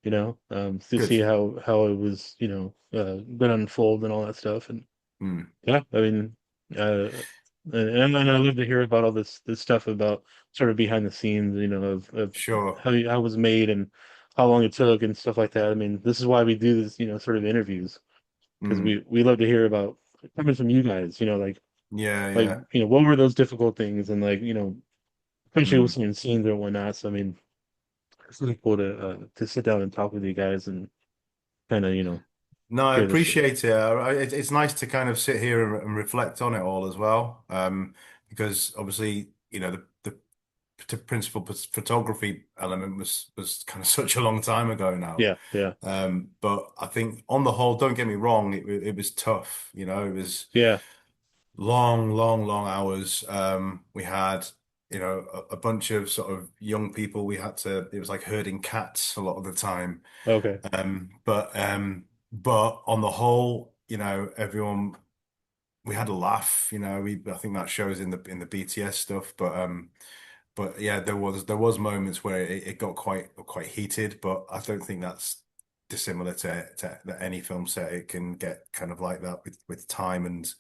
you know, to Good. see how it was, you know, gonna unfold and all that stuff. And Mm. yeah, I mean, and I love to hear about all this stuff about sort of behind the scenes, you know, of Sure. how it was made and how long it took and stuff like that. I mean, this is why we do this, you know, sort of interviews, because Mm. we love to hear about coming from you guys, you know, Yeah, like, yeah. you know, what were those difficult things, and like, you know, especially with Mm. some scenes or whatnot. So I mean, it's really cool to sit down and talk with you guys and kind of, you know, No, I hear this shit. appreciate it. It's nice to kind of sit here and reflect on it all as well. Because obviously, you know, the principal photography element was kind of such a long time ago now. Yeah, yeah, But I think on the whole, don't get me wrong, it was tough. You know, it was yeah. long hours. We had, you know, a bunch of sort of young people. It was like herding cats a lot of the time. Okay. But on the whole, you know, we had a laugh. You know, I think that shows in the BTS stuff. But yeah, there was moments where it got quite heated. But I don't think that's dissimilar to any film set. It can get kind of like that with time and,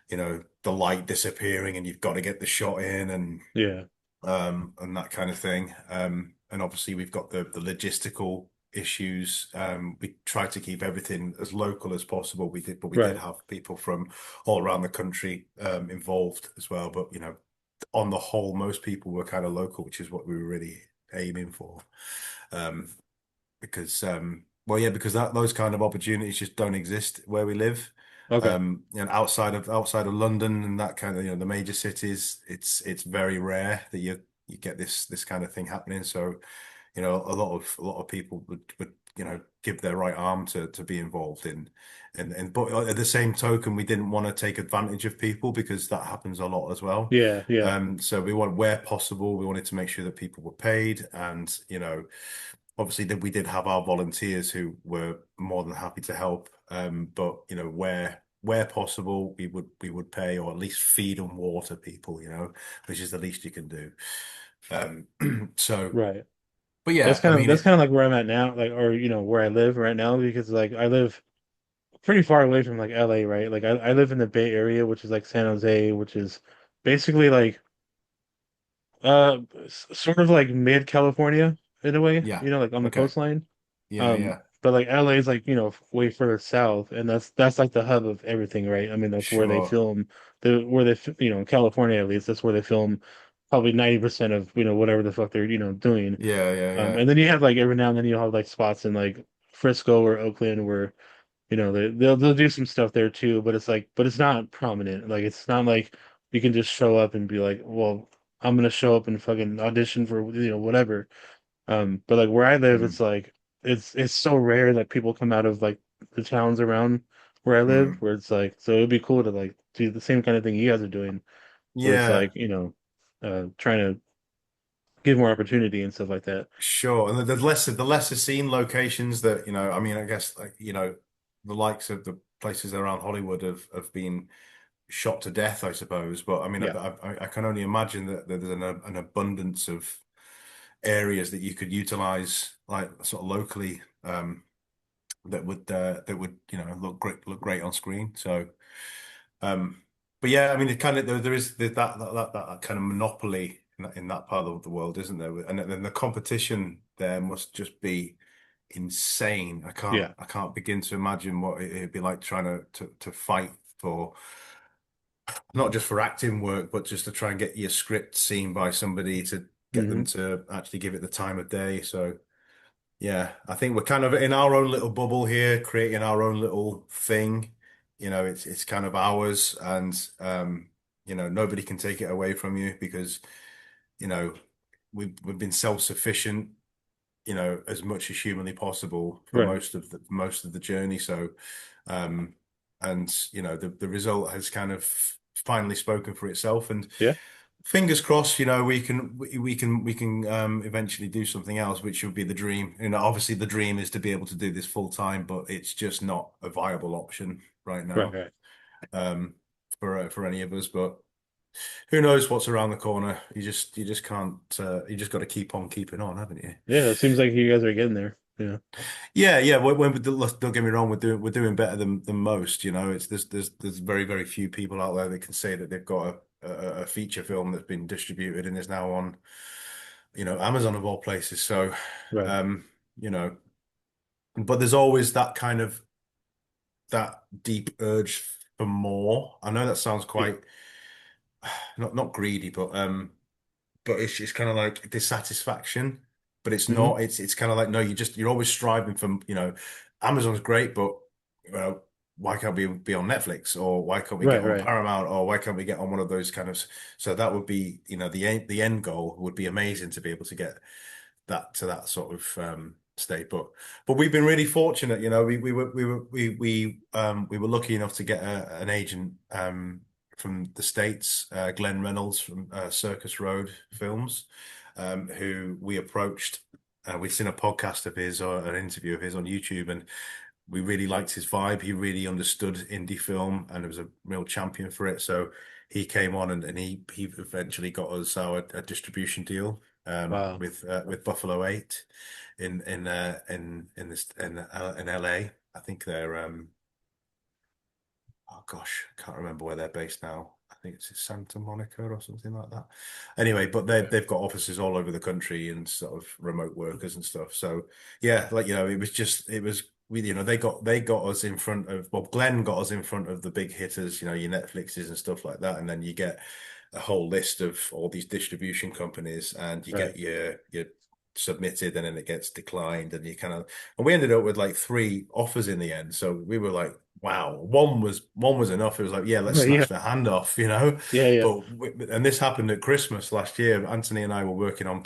you know, the light disappearing and you've got to get the shot in Yeah, and that kind of thing. And obviously we've got the logistical issues. We tried to keep everything as local as possible. But we did right. have people from all around the country involved as well. But you know, on the whole, most people were kind of local, which is what we were really aiming for. Um, because well, yeah, because those kind of opportunities just don't exist where we live. Okay. And outside of London and that kind of, you know, the major cities, it's very rare that you get this kind of thing happening. So, you know, a lot of people would, you know, give their right arm to be involved in, and but at the same token, we didn't want to take advantage of people because that happens a lot as well. Yeah, yeah, So where possible, we wanted to make sure that people were paid, and you know, obviously that we did have our volunteers who were more than happy to help. But you know, where possible, we would pay or at least feed and water people, you know, which is the least you can do. So, right. but yeah, I mean That's it. kind of like where I'm at now, like, or you know, where I live right now, because like I live pretty far away from like LA, right? Like I live in the Bay Area, which is like San Jose, which is basically like sort of like mid California in a way, Yeah. you know, like on the Okay. coastline. Yeah. Yeah. But like LA is like, you know, way further south, and that's like the hub of everything, right? I mean, that's where they Sure. film you know, in California at least, that's where they film probably 90% of, you know, whatever the fuck they're, you know, doing. Yeah. Yeah. And then you have like every now and then you'll have like spots in like Frisco or Oakland where, you know, they'll do some stuff there too, but it's like, but it's not prominent. Like it's not like you can just show up and be like, well, I'm gonna show up and fucking audition for whatever. But like where I live, Mm, it's like it's so rare that people come out of like the towns around where I live, mm. where it's like so it'd be cool to like do the same kind of thing you guys are doing, where it's Yeah, like trying to give more opportunity and stuff like that. sure. And the lesser seen locations that, I mean, I guess like, the likes of the places around Hollywood have been shot to death, I suppose. But I mean, Yeah. I can only imagine that there's an abundance of areas that you could utilize, like sort of locally, that would look great on screen. So, um, but yeah, I mean, it kind of there is that kind of monopoly in that part of the world, isn't there? And then the competition there must just be insane. I can't Yeah. I can't begin to imagine what it'd be like trying to fight for not just for acting work, but just to try and get your script seen by somebody to get them Hmm. to actually give it the time of day. So yeah, I think we're kind of in our own little bubble here, creating our own little thing. It's kind of ours, and nobody can take it away from you because you know we've been self-sufficient, as much as humanly possible for Right. most of the journey. So, um, and the result has kind of finally spoken for itself. And Yeah. fingers crossed, we can eventually do something else, which would be the dream. Obviously the dream is to be able to do this full time, but it's just not a viable option right Right. now, Right. um, for any of us. But who knows what's around the corner? You just can't. You just got to keep on keeping on, haven't you? Yeah. It seems like you guys are getting there. Yeah. Yeah, yeah. Don't get me wrong, we're doing better than most. It's there's very very few people out there that can say that they've got a feature film that's been distributed and is now on Amazon of all places. So, Right. um, you know, but there's always that kind of that deep urge for more. I know that sounds Yeah. quite not greedy, but it's kind of like dissatisfaction, but it's Hmm. not. It's kind of like no, you're always striving for, Amazon's great, but why can't we be on Netflix, or why can't we get Right. on Right. Paramount, or why can't we get on one of those kind of, so that would be, the end goal would be amazing to be able to get that to that sort of state. But we've been really fortunate, we were lucky enough to get an agent from the States, Glenn Reynolds from Circus Road Films, who we approached. We'd seen a podcast of his or an interview of his on YouTube, and we really liked his vibe. He really understood indie film and was a real champion for it. So he came on, and he eventually got us a distribution deal Wow. with Buffalo 8 in LA. I think they're oh gosh, I can't remember where they're based now. I think it's in Santa Monica or something like that. Anyway, but Okay. they've got offices all over the country and sort of remote workers and stuff. So yeah, like they got us in front of, well, Glenn got us in front of the big hitters, your Netflixes and stuff like that, and then you get a whole list of all these distribution companies, and you Right. get your submitted, and then it gets declined, and we ended up with like three offers in the end. So we were like, wow, one was enough. It was like, yeah, let's Right. Yeah. snatch the hand off. Yeah. Yeah. And this happened at Christmas last year. Anthony and I were working on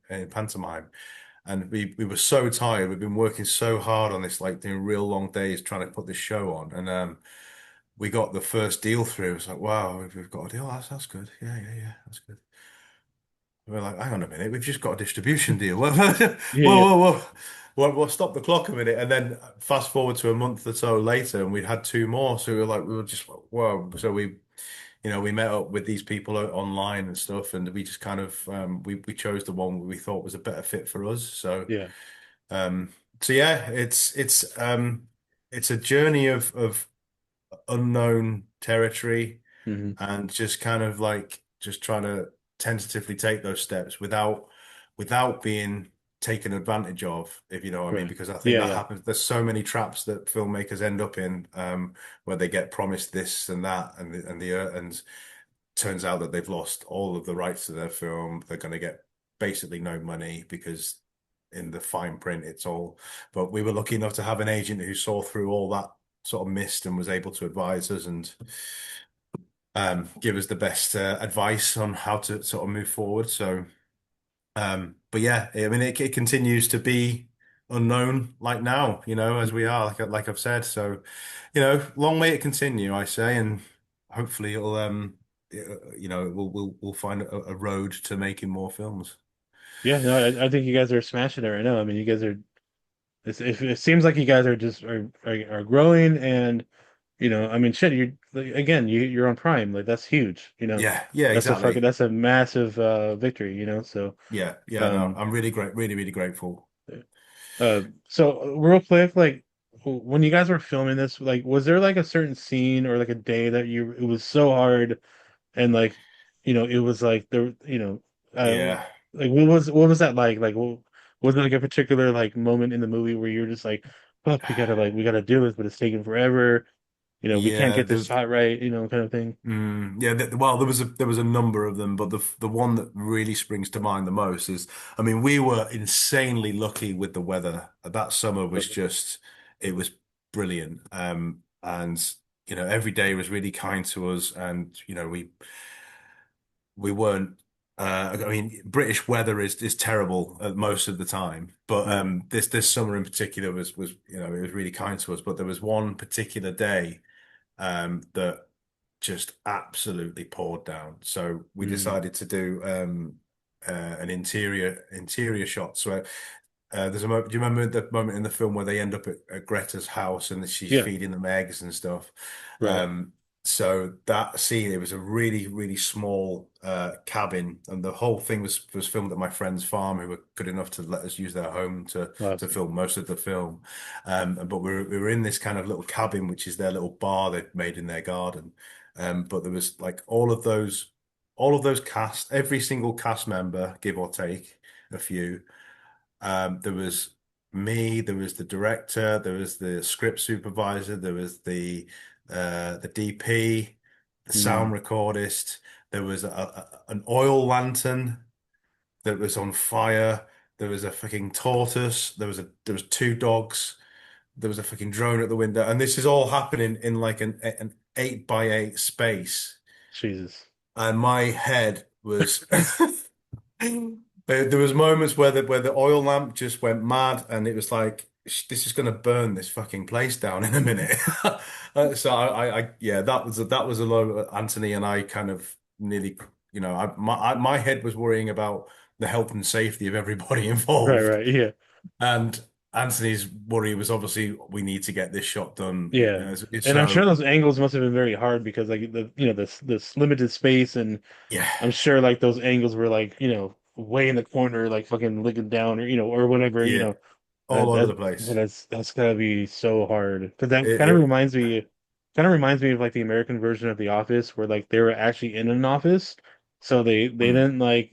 in pantomime, and we were so tired. We've been working so hard on this, like doing real long days trying to put this show on, and we got the first deal through. It's like, wow, we've got a deal. That's good. Yeah, yeah, yeah, that's good. We're like, hang on a minute, we've just got a distribution deal. Whoa, whoa, Yeah. Yeah. whoa, whoa. We'll stop the clock a minute. And then fast forward to a month or so later, and we'd had two more. So we were just, whoa. So we met up with these people online and stuff, and we just kind of, we chose the one we thought was a better fit for us. Yeah. Um, so yeah, it's a journey of unknown territory, Hmm. and just kind of like just trying to tentatively take those steps without being taken advantage of, if you know what I mean, Right. because I think Yeah. that Yeah. happens. There's so many traps that filmmakers end up in, where they get promised this and that, and turns out that they've lost all of the rights to their film. They're going to get basically no money because in the fine print it's all. But we were lucky enough to have an agent who saw through all that sort of mist and was able to advise us, and give us the best advice on how to sort of move forward. So, but yeah, I mean, it continues to be unknown, like now, as we are, like I've said. So, long may it continue, I say, and hopefully it'll, we'll find a road to making more films. Yeah, no, I think you guys are smashing it right now. I mean, you guys are. It seems like you guys are just are growing, and I mean, shit. You like, again, you're on Prime. Like that's huge. Yeah, yeah, exactly. That's a massive victory. So Yeah, yeah, no, um, I'm really great, really, really grateful. real quick, like when you guys were filming this, like was there like a certain scene or like a day that you it was so hard and like it was like uh Yeah. like what was that like was it like a particular like moment in the movie where you're just like fuck we gotta do this but it's taking forever, we can't Yeah, get this shot right, kind of thing. yeah. Well, there was a number of them, but the one that really springs to mind the most is, I mean, we were insanely lucky with the weather. That summer was Okay. just, it was brilliant. And every day was really kind to us, and we weren't. I mean, British weather is terrible most of the time, but Yeah. this summer in particular was it was really kind to us. But there was one particular day that just absolutely poured down. So we Mm. decided to do an interior shot. So there's a moment. Do you remember the moment in the film where they end up at Greta's house and she's Yeah. feeding them eggs and stuff? Right. So that scene, it was a really, really small cabin, and the whole thing was filmed at my friend's farm, who were good enough to let us use their home to Awesome. film most of the film. But we were in this kind of little cabin, which is their little bar they've made in their garden. But there was like all of those cast, every single cast member, give or take a few. There was me, there was the director, there was the script supervisor, there was the DP, the Mm. sound recordist, there was an oil lantern that was on fire, there was a fucking tortoise, there was two dogs, there was a fucking drone at the window, and this is all happening in like an 8x8 space, Jesus. and my head was there was moments where the oil lamp just went mad, and it was like, this is going to burn this fucking place down in a minute." So yeah, that was a lot. Anthony and I kind of nearly, my head was worrying about the health and safety of everybody Right, involved, right. Yeah. and Anthony's worry was obviously, we need to get this shot done. Yeah. And I'm sure So those angles must have been very hard because like this limited space, and yeah, I'm sure like those angles were like, way in the corner, like fucking looking down or or whatever, yeah, all that over that the place. that's gotta be so hard. Because that It, it, kind of reminds me of like the American version of The Office where like they were actually in an office. So they mm, didn't like,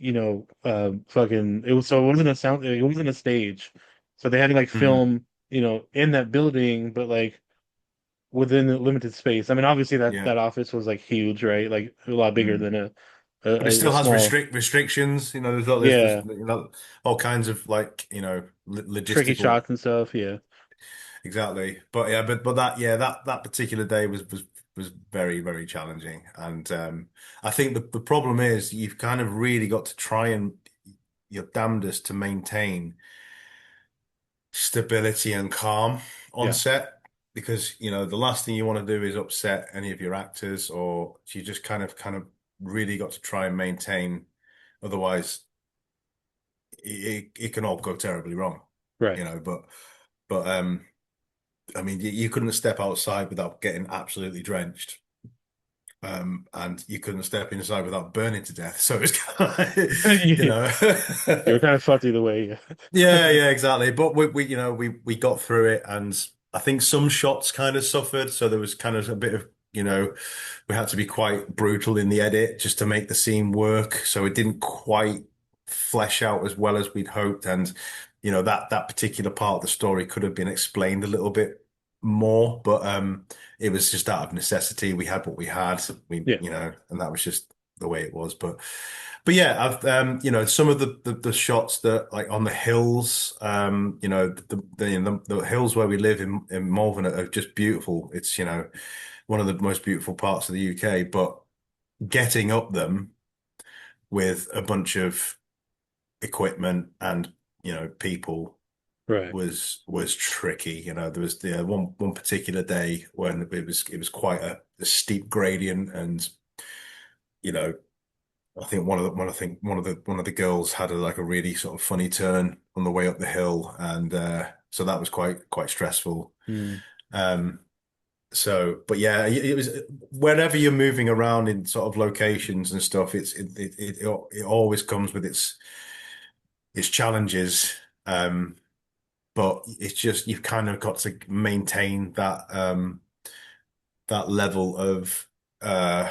fucking it wasn't a sound, it wasn't a stage. So they had to like mm, film, in that building, but like within the limited space. I mean, obviously yeah. that office was like huge, right? Like a lot bigger Mm. than But it a still has small, restrictions. There's yeah, all kinds of, like, tricky logistical. shots and stuff. Yeah, Exactly. But yeah, but that particular day was very, very challenging. And I think the problem is, you've kind of really got to try and your damnedest to maintain stability and calm on yeah, set, because the last thing you want to do is upset any of your actors, or you just kind of really got to try and maintain. Otherwise, it can all go terribly wrong, right. you know. But I mean, you couldn't step outside without getting absolutely drenched. And you couldn't step inside without burning to death. So it's kind of, you You know. you were kind of fucked either way. Yeah. Yeah, yeah, exactly. But we got through it, and I think some shots kind of suffered. So there was kind of a bit of, we had to be quite brutal in the edit just to make the scene work. So it didn't quite flesh out as well as we'd hoped. And, that particular part of the story could have been explained a little bit more, but it was just out of necessity. We had what we had. Yeah. And that was just the way it was. But yeah, I've some of the shots that, like, on the hills, the hills where we live in Malvern are just beautiful. It's one of the most beautiful parts of the UK. But getting up them with a bunch of equipment and people Right. was tricky. There was the one particular day when it was quite a steep gradient, and you know I think one of the girls had like a really sort of funny turn on the way up the hill, and so that was quite stressful. Mm. Um, but yeah, it was whenever you're moving around in sort of locations and stuff, it always comes with its challenges. Um, but it's just you've kind of got to maintain that level of uh,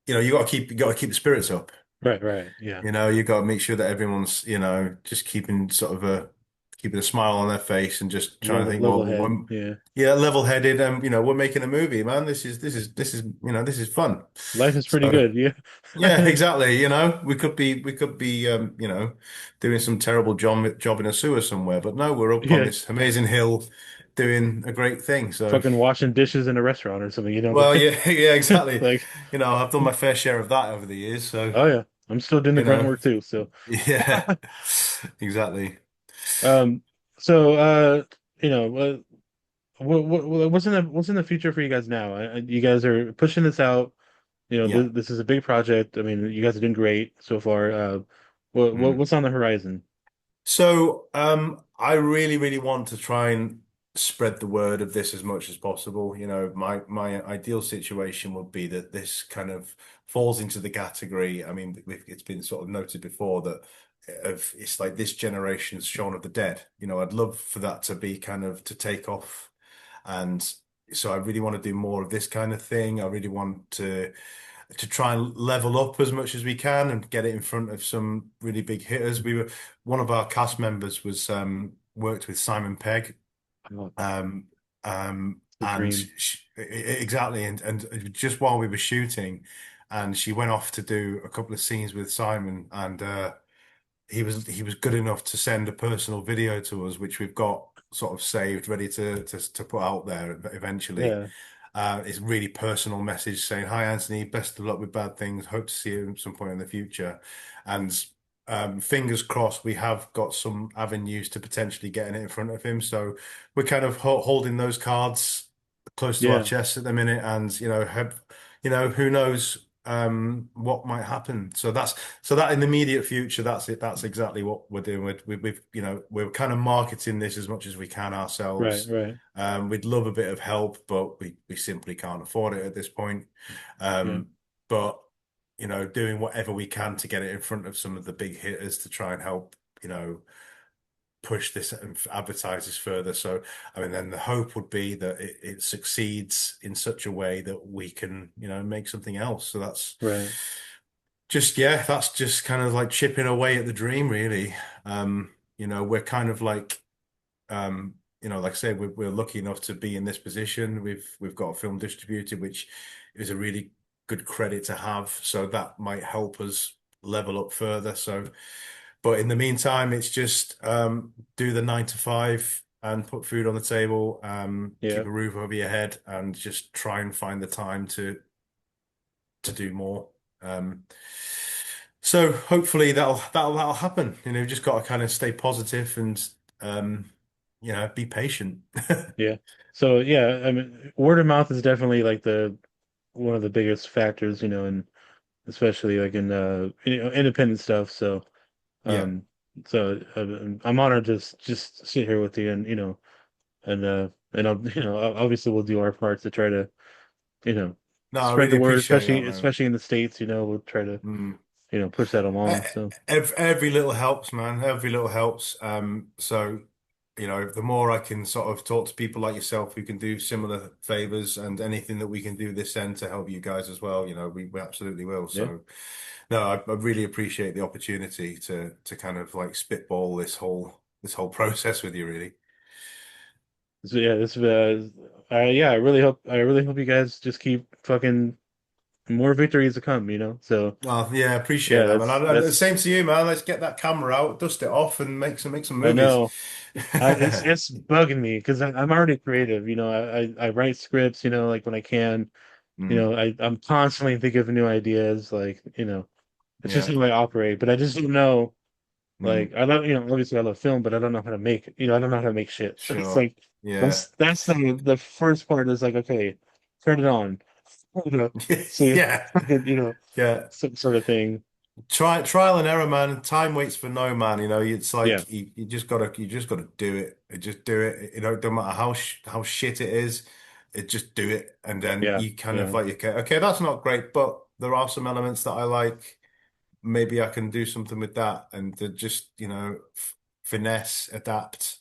you got to keep the spirits up. Right, right. Yeah. You got to make sure that everyone's, just keeping sort of keeping a smile on their face and just trying to think, Level well, head. Yeah. yeah, level-headed, and we're making a movie, man. This is fun. Life is pretty So good. Yeah. yeah, exactly. We could be doing some terrible job in a sewer somewhere, but no, we're up on Yeah. this amazing hill doing a great thing. So, Fucking washing dishes in a restaurant or something, well, yeah, yeah, exactly. like, I've done my fair share of that over the years, so oh yeah, I'm still doing the you grunt know, work too. So, yeah, exactly. um, so what's in the future for you guys now? You guys are pushing this out. Yeah. This is a big project. I mean, you guys are doing great so far. Mm. What's on the horizon? So, I really, really want to try and spread the word of this as much as possible. My ideal situation would be that this kind of falls into the category. I mean, it's been sort of noted before that it's like this generation's Shaun of the Dead. I'd love for that to be kind of to take off, and so I really want to do more of this kind of thing. I really want to try and level up as much as we can and get it in front of some really big hitters. One of our cast members was worked with Simon Pegg, Oh, um, the dream. exactly, and just while we were shooting, and she went off to do a couple of scenes with Simon, and he was good enough to send a personal video to us, which we've got sort of saved, ready to put out there eventually. Yeah, It's a really personal message saying, "Hi, Anthony. Best of luck with bad things. Hope to see you at some point in the future." And fingers crossed, we have got some avenues to potentially getting it in front of him. So we're kind of holding those cards close to our yeah, chest at the minute, and who knows what might happen. So that in the immediate future, that's it. That's exactly what we're doing. We're kind of marketing this as much as we can right, ourselves. right. We'd love a bit of help, but we simply can't afford it at this point. Yeah, But doing whatever we can to get it in front of some of the big hitters to try and help, push this and advertise this further. So, I mean, then the hope would be that it succeeds in such a way that we can, make something else. So right. that's just kind of like chipping away at the dream, really. We're kind of like, like I said, we're lucky enough to be in this position. We've got a film distributor, which is a really good credit to have. So that might help us level up further. But in the meantime, it's just do the 9 to 5 and put food on the table, keep Yeah, a roof over your head, and just try and find the time to do more. Um, so hopefully that'll happen. Just got to kind of stay positive and be patient. yeah. So yeah, I mean, word of mouth is definitely like the one of the biggest factors, and especially like in independent stuff. Yeah. Um, I'm honored to just sit here with you, and obviously we'll do our part to try to you know No, I spread the really word, appreciate that, especially man. in the States. We'll try to Mm. push that along. So Every little helps, man. Every little helps. So, the more I can sort of talk to people like yourself who can do similar favors and anything that we can do this end to help you guys as well, we absolutely will. yeah, So, no, I really appreciate the opportunity to kind of like spitball this whole process with you, really. so yeah, yeah, I really hope you guys just keep fucking more victories to come. So Oh, yeah, appreciate yeah, that, man. that's Same to you, man. Let's get that camera out, dust it off, and make some I movies. know. It's bugging me because I'm already creative. I write scripts. Like when I can. Mm. I'm constantly thinking of new ideas. Like, it's just Yeah. how I operate. But I just don't know. Mm. Like, I love, obviously I love film, but I don't know how to make, I don't know how to make shit. So it's Sure. like Yeah. that's the first part is like, okay, turn it on, see, Yeah. Yeah. some sort of thing. Trial and error, man. Time waits for no man. It's Yeah, like you just gotta do it. Just do it. It don't matter how shit it is. It just do it, and then yeah, you kind of yeah, like, okay, that's not great, but there are some elements that I like. Maybe I can do something with that, and to just finesse, adapt,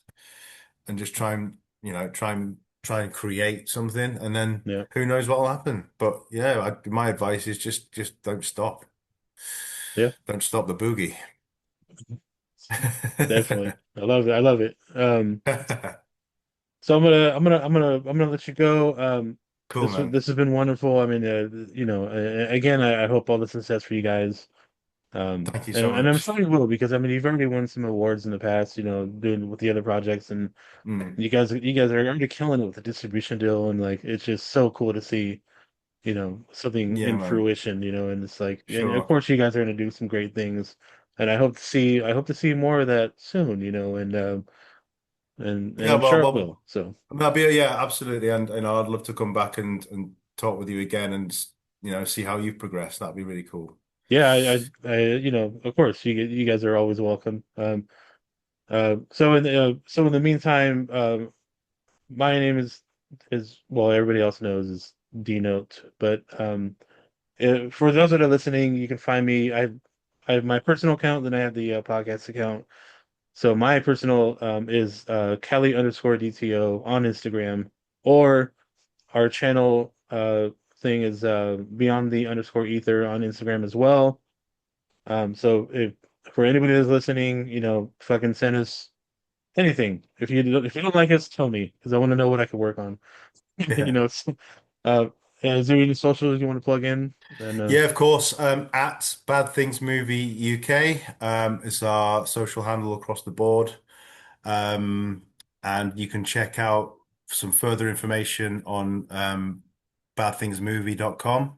and just try and create something, and then yeah, who knows what will happen. But yeah, my advice is just don't stop. yeah. Don't stop the boogie. Definitely, I love it. I love it. So I'm gonna let you go. Cool, man. This has been wonderful. I mean, again, I hope all the success for you guys. Thank you so And I'm much. sure you will because I mean you've already won some awards in the past, doing with the other projects, and Mm. you guys are already killing it with the distribution deal, and like it's just so cool to see, something Yeah, in man. fruition, and it's like, and of Sure. course you guys are going to do some great things, and I hope to see more of that soon, and Yeah, I'm well, sure it well, will. So yeah, absolutely. And I'd love to come back and talk with you again and see how you've progressed. That'd be really cool. yeah, of course you guys are always welcome. So in the meantime, my name is well, everybody else knows is D Note, but for those that are listening, you can find me. I have my personal account, then I have the podcast account. So my personal is Kelly_DTO on Instagram, or our channel thing is Beyond the underscore Ether on Instagram as well. So if for anybody that's listening, fucking send us anything. If you don't like us, tell me because I want to know what I can work on. You Yeah. know, it's, uh, is there any socials you want to plug in? And Yeah, of course. At Bad Things Movie UK is our social handle across the board. And you can check out some further information on badthingsmovie.com.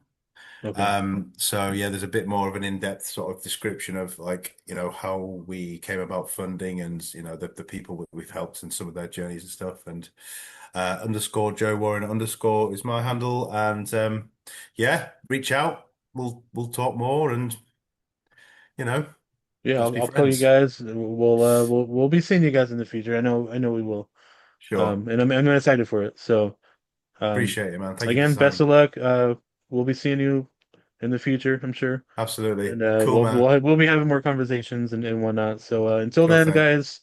okay, So yeah, there's a bit more of an in-depth sort of description of like, how we came about funding and, the people we've helped and some of their journeys and stuff. And underscore Joe Warriner underscore is my handle. And yeah, reach out. We'll talk more and, you know, yeah, let's I'll, be I'll tell you friends. guys. We'll be seeing you guys in the future. I know we will. Sure. And I'm excited for it. So Appreciate it, man. Thank you for again, your best time. of luck. We'll be seeing you in the future, I'm sure. Absolutely. And Cool, we'll man. we'll we'll be having more conversations and whatnot. So until Sure then, thing. guys,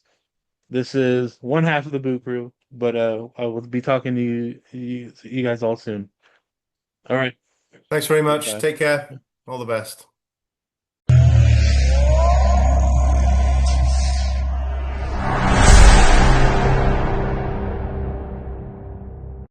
this is one half of the Boo Crew, but I will be talking to you guys all soon. All right, Thanks very much. bye. Take care. All the best.